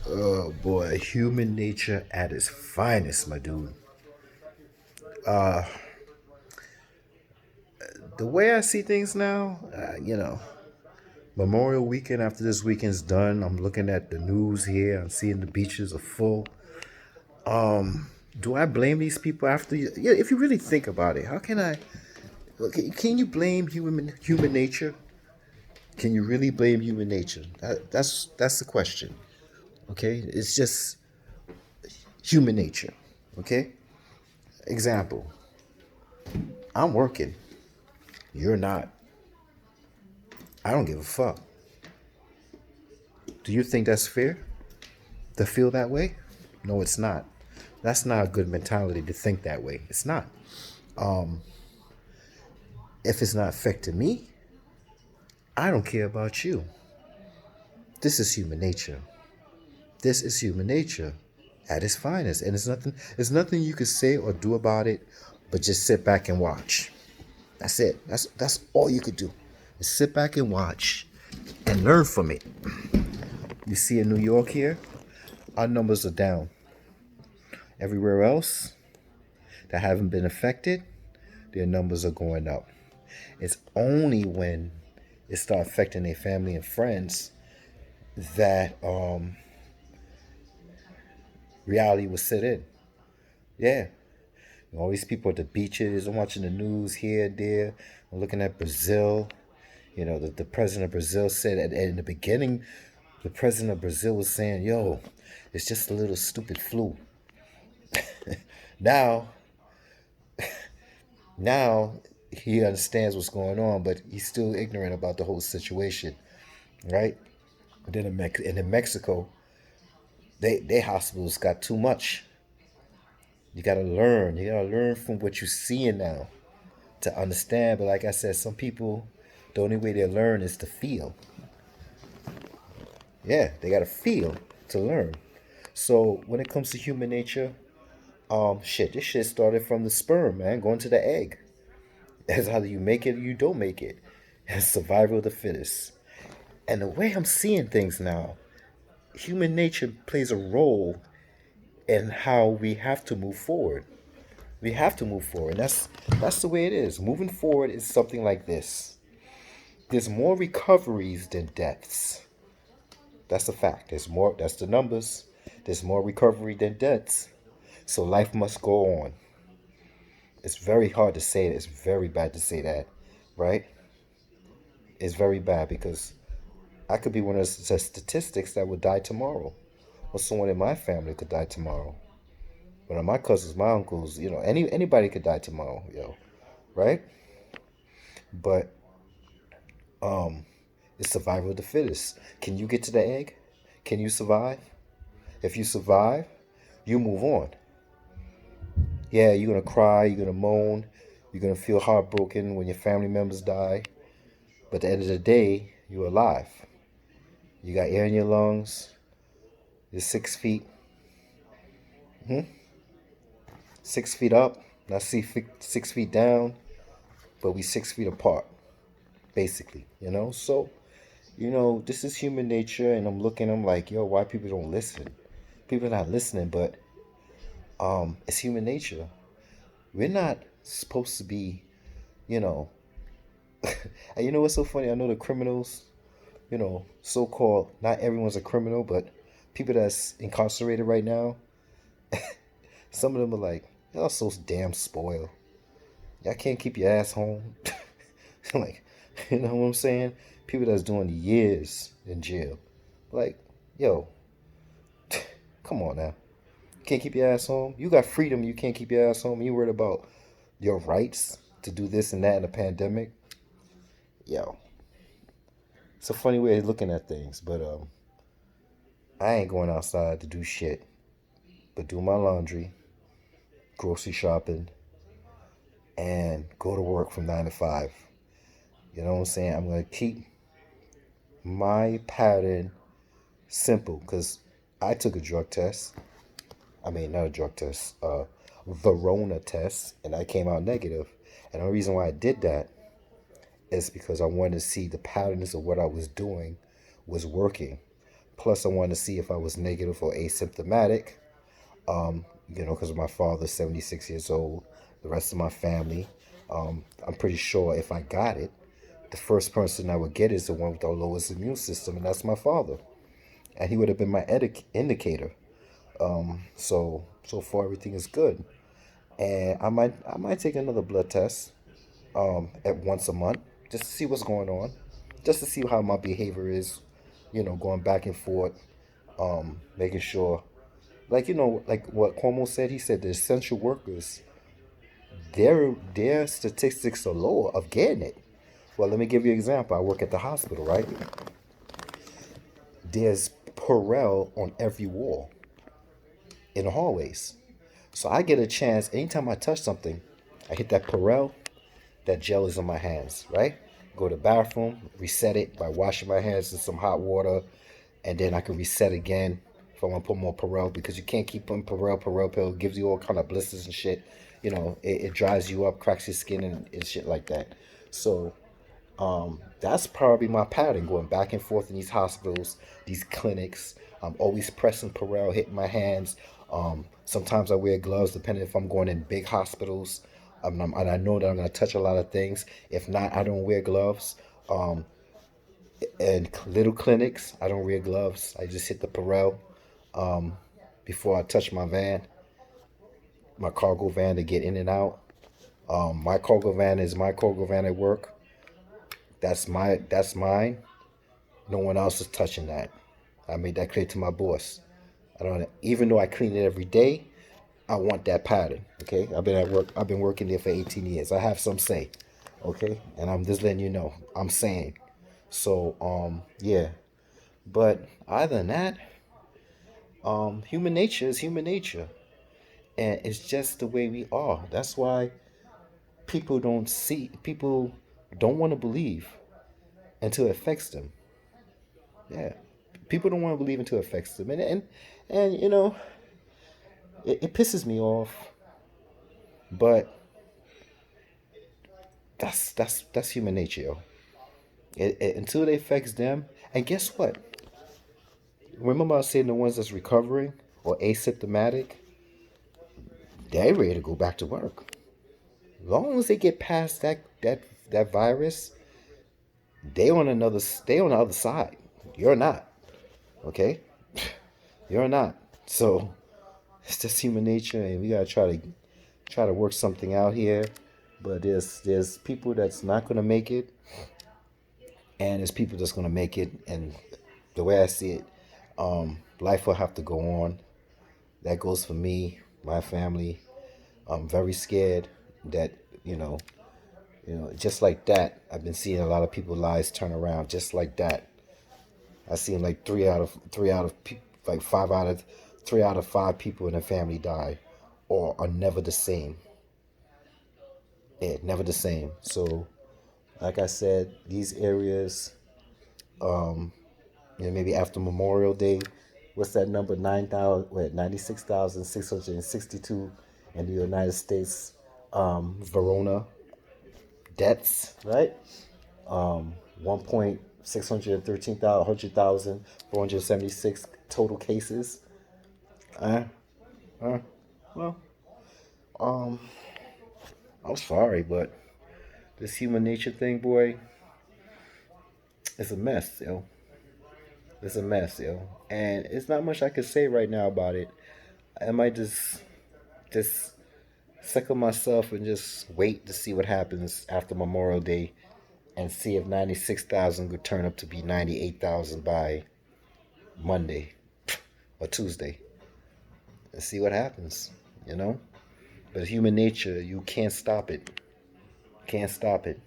Oh boy, human nature at its finest, my dude. The way I see things now, Memorial weekend after this weekend's done, I'm looking at the news here. I'm seeing the beaches are full. Do I blame these people after? Yeah, if you really think about it, how can I? Can you blame human nature? Can you really blame human nature? That's the question. Okay, it's just human nature. Okay, example. I'm working. You're not. I don't give a fuck. Do you think that's fair to feel that way? No, it's not. That's not a good mentality to think that way. It's not. If it's not affecting me, I don't care about you. This is human nature. This is human nature at its finest. And there's nothing you could say or do about it but just sit back and watch. That's it. That's all you could do. Is sit back and watch and learn from it. You see in New York here, our numbers are down. Everywhere else that haven't been affected, their numbers are going up. It's only when it starts affecting their family and friends that reality will set in. Yeah. All these people at the beaches, I'm watching the news here, there. I'm looking at Brazil. The president of Brazil said in the beginning, the president of Brazil was saying, yo, it's just a little stupid flu. Now, now he understands what's going on, but he's still ignorant about the whole situation, right? Then in Mexico, they hospitals got too much. You gotta learn. You gotta learn from what you're seeing now to understand. But like I said, some people, the only way they learn is to feel. Yeah, they gotta feel to learn. So when it comes to human nature, this shit started from the sperm, man, going to the egg. That's either you make it or you don't make it. It's survival of the fittest. And the way I'm seeing things now, human nature plays a role in how we have to move forward. We have to move forward. That's the way it is. Moving forward is something like this. There's more recoveries than deaths. That's a fact. That's the numbers. There's more recovery than deaths. So life must go on. It's very hard to say that. It's very bad to say that, right? It's very bad because I could be one of the statistics that would die tomorrow. Or someone in my family could die tomorrow. One of my cousins, my uncles, anybody could die tomorrow, right? But it's survival of the fittest. Can you get to the egg? Can you survive? If you survive, you move on. Yeah, you're gonna cry, you're gonna moan, you're gonna feel heartbroken when your family members die. But at the end of the day, you're alive. You got air in your lungs. You're 6 feet, 6 feet up. Not 6 feet down, but we 6 feet apart, basically. So this is human nature, and I'm like, yo, why people don't listen? People are not listening, but it's human nature. We're not supposed to be, you know. And you know what's so funny? I know the criminals, so-called, not everyone's a criminal, but people that's incarcerated right now, some of them are like, y'all so damn spoiled. Y'all can't keep your ass home. Like, you know what I'm saying? People that's doing years in jail. Like, yo, come on now. Can't keep your ass home. You got freedom. You can't keep your ass home. You worried about your rights to do this and that in a pandemic. Yo, it's a funny way of looking at things. But I ain't going outside to do shit, but do my laundry, grocery shopping, and go to work from 9 to 5. You know what I'm saying? I'm gonna keep my pattern simple because I took a drug test. I mean, not a drug test, Verona test, and I came out negative. And the reason why I did that is because I wanted to see the patterns of what I was doing was working. Plus, I wanted to see if I was negative or asymptomatic. Because my father's 76 years old, the rest of my family. I'm pretty sure if I got it, the first person I would get is the one with the lowest immune system, and that's my father. And he would have been my indicator. So far everything is good. And I might take another blood test at once a month just to see what's going on, just to see how my behavior is, going back and forth, making sure, like what Cuomo said. He said the essential workers, their statistics are lower of getting it. Well, let me give you an example. I work at the hospital, right? There's Perel on every wall in the hallways. So I get a chance anytime I touch something, I hit that Perel, that gel is on my hands, right? Go to the bathroom, reset it by washing my hands in some hot water, and then I can reset again if I want to put more Perel, because you can't keep putting Perel gives you all kind of blisters and shit. It dries you up, cracks your skin, and shit like that. So that's probably my pattern, going back and forth in these hospitals, these clinics. I'm always pressing Perel, hitting my hands. Sometimes I wear gloves depending if I'm going in big hospitals. And I know that I'm going to touch a lot of things. If not, I don't wear gloves. And little clinics, I don't wear gloves. I just hit the Perel before I touch my cargo van to get in and out. My cargo van is my cargo van at work. That's mine. No one else is touching that. I made that clear to my boss. I don't. Even though I clean it every day, I want that pattern. Okay. I've been at work. I've been working there for 18 years. I have some say. Okay. And I'm just letting you know. I'm saying. So yeah. But other than that, human nature is human nature, and it's just the way we are. That's why people don't want to believe until it affects them. Yeah. People don't want to believe until it affects them, and it pisses me off, but that's human nature, yo. Until it affects them, and guess what? Remember I was saying the ones that's recovering or asymptomatic, they're ready to go back to work. As long as they get past that virus, they on the other side. You're not, okay? You're not. So it's just human nature, and we gotta try to work something out here. But there's people that's not gonna make it, and there's people that's gonna make it. And the way I see it, life will have to go on. That goes for me, my family. I'm very scared that you know, just like that. I've been seeing a lot of people's lives turn around just like that. I seen like like 3 out of 5 people in a family die, or are never the same. Yeah, never the same. So, like I said, these areas, maybe after Memorial Day, what's that number? 96,662 in the United States, Verona deaths, right? 1,613,476 total cases. Uh, uh, well, um, I'm sorry, but this human nature thing, boy, it's a mess, yo. It's a mess, yo. And it's not much I can say right now about it. I might just sickle myself and just wait to see what happens after Memorial Day, and see if 96,000 could turn up to be 98,000 by Monday or Tuesday, and see what happens, you know? But human nature, you can't stop it. Can't stop it.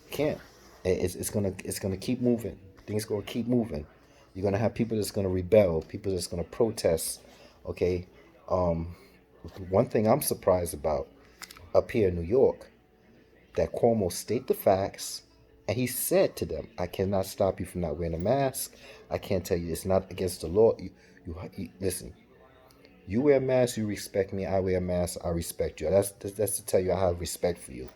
Can't. It's gonna keep moving. Things gonna keep moving. You're gonna have people that's gonna rebel, people that's gonna protest. Okay. Um, One thing I'm surprised about up here in New York, that Cuomo state the facts, and he said to them, "I cannot stop you from not wearing a mask. I can't tell you it's not against the law. You listen. You wear a mask, you respect me. I wear a mask, I respect you. That's to tell you I have respect for you,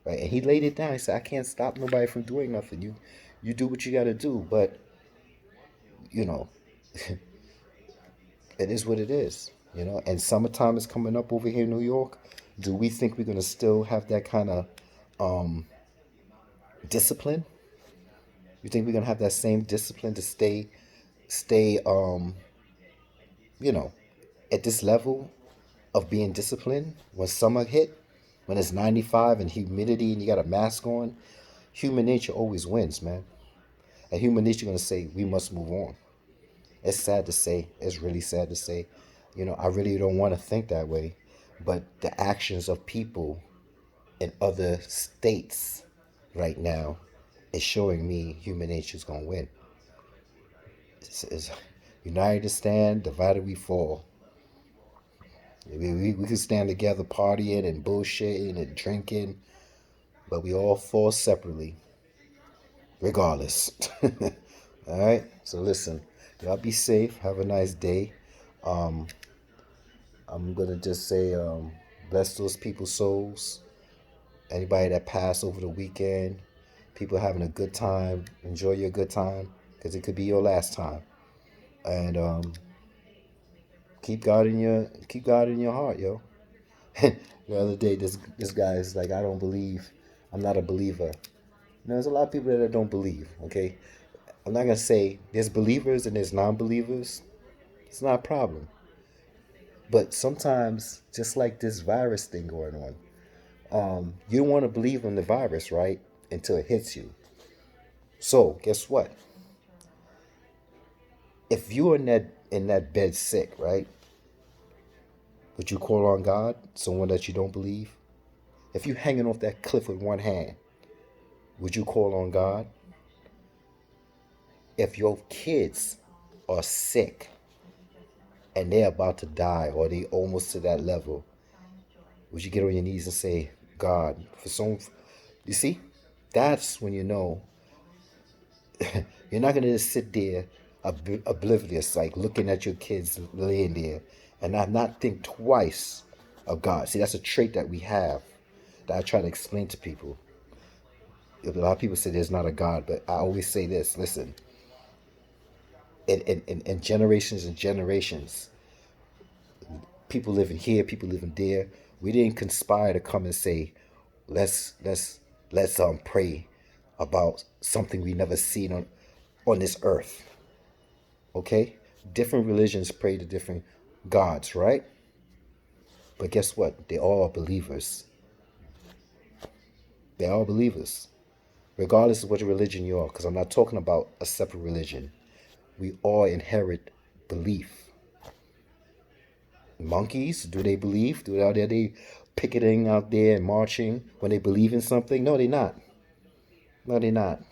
right?" And he laid it down. He said, "I can't stop nobody from doing nothing. You do what you got to do, but you know." It is what it is, you know. And summertime is coming up over here in New York. Do we think we're gonna still have that kind of discipline? You think we're gonna have that same discipline to stay, you know, at this level of being disciplined when summer hit, when it's 95 and humidity and you got a mask on? Human nature always wins, man. And human nature gonna say we must move on. It's sad to say. It's really sad to say. You know, I really don't want to think that way, but the actions of people in other states right now is showing me human nature is gonna win. It's united to stand, divided we fall. We can stand together partying and bullshitting and drinking, but we all fall separately, regardless. All right. So listen, y'all be safe. Have a nice day. Um, I'm gonna just say, bless those people's souls. Anybody that passed over the weekend, people having a good time. Enjoy your good time, because it could be your last time. And keep God in your heart, yo. The other day, this guy is like, I don't believe. I'm not a believer. You know, there's a lot of people that don't believe. Okay, I'm not gonna say there's believers and there's non-believers. It's not a problem. But sometimes, just like this virus thing going on, you don't want to believe in the virus, right? Until it hits you. So guess what? If you're in that bed sick, right? Would you call on God, someone that you don't believe? If you're hanging off that cliff with one hand, would you call on God? If your kids are sick and they're about to die or they almost to that level, would you get on your knees and say, God, for some, you see? That's when you know you're not going to just sit there oblivious, like looking at your kids laying there and not think twice of God. See, that's a trait that we have that I try to explain to people. A lot of people say there's not a God, but I always say this: listen, in generations and generations, people living here, people living there, we didn't conspire to come and say, let's pray about something we never seen on this earth. Okay? Different religions pray to different gods, right? But guess what? They all are believers. They're all believers, regardless of what religion you are, because I'm not talking about a separate religion. We all inherit belief. Monkeys, do they believe? Are they picketing out there and marching when they believe in something? No, they're not. No, they're not.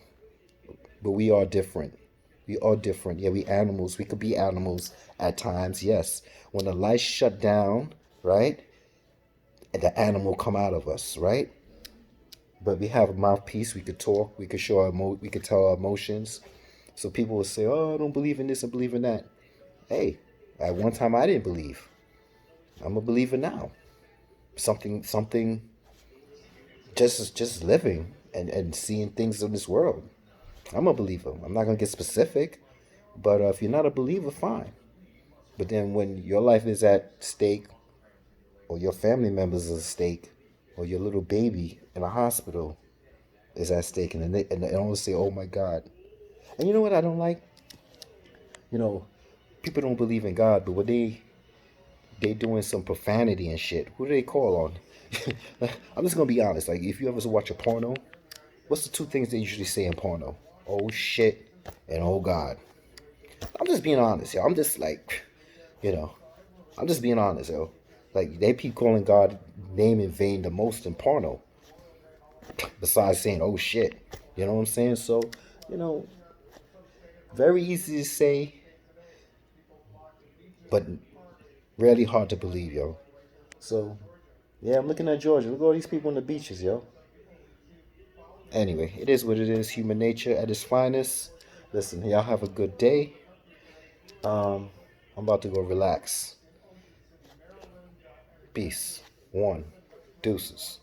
But we are different. We are different. Yeah, we animals. We could be animals at times, yes. When the lights shut down, right? And the animal come out of us, right? But we have a mouthpiece. We could talk. We could show we could tell our emotions. So people will say, "Oh, I don't believe in this. I believe in that." Hey, at one time I didn't believe. I'm a believer now. Something. Just living and seeing things in this world. I'm a believer. I'm not gonna get specific, but if you're not a believer, fine. But then when your life is at stake, or your family members is at stake, or your little baby in a hospital is at stake, and they always say, "Oh my God." And you know what I don't like? You know, people don't believe in God, but when they doing some profanity and shit, who do they call on? I'm just gonna be honest. Like, if you ever watch a porno, what's the two things they usually say in porno? Oh shit and oh God. I'm just being honest, yo. I'm just like, you know, I'm just being honest, yo. Like, they keep calling God name in vain the most in porno, besides saying oh shit. You know what I'm saying? So, you know, very easy to say, but really hard to believe, yo. So, yeah, I'm looking at Georgia. Look at all these people on the beaches, yo. Anyway, it is what it is. Human nature at its finest. Listen, y'all have a good day. I'm about to go relax. Peace. One. Deuces.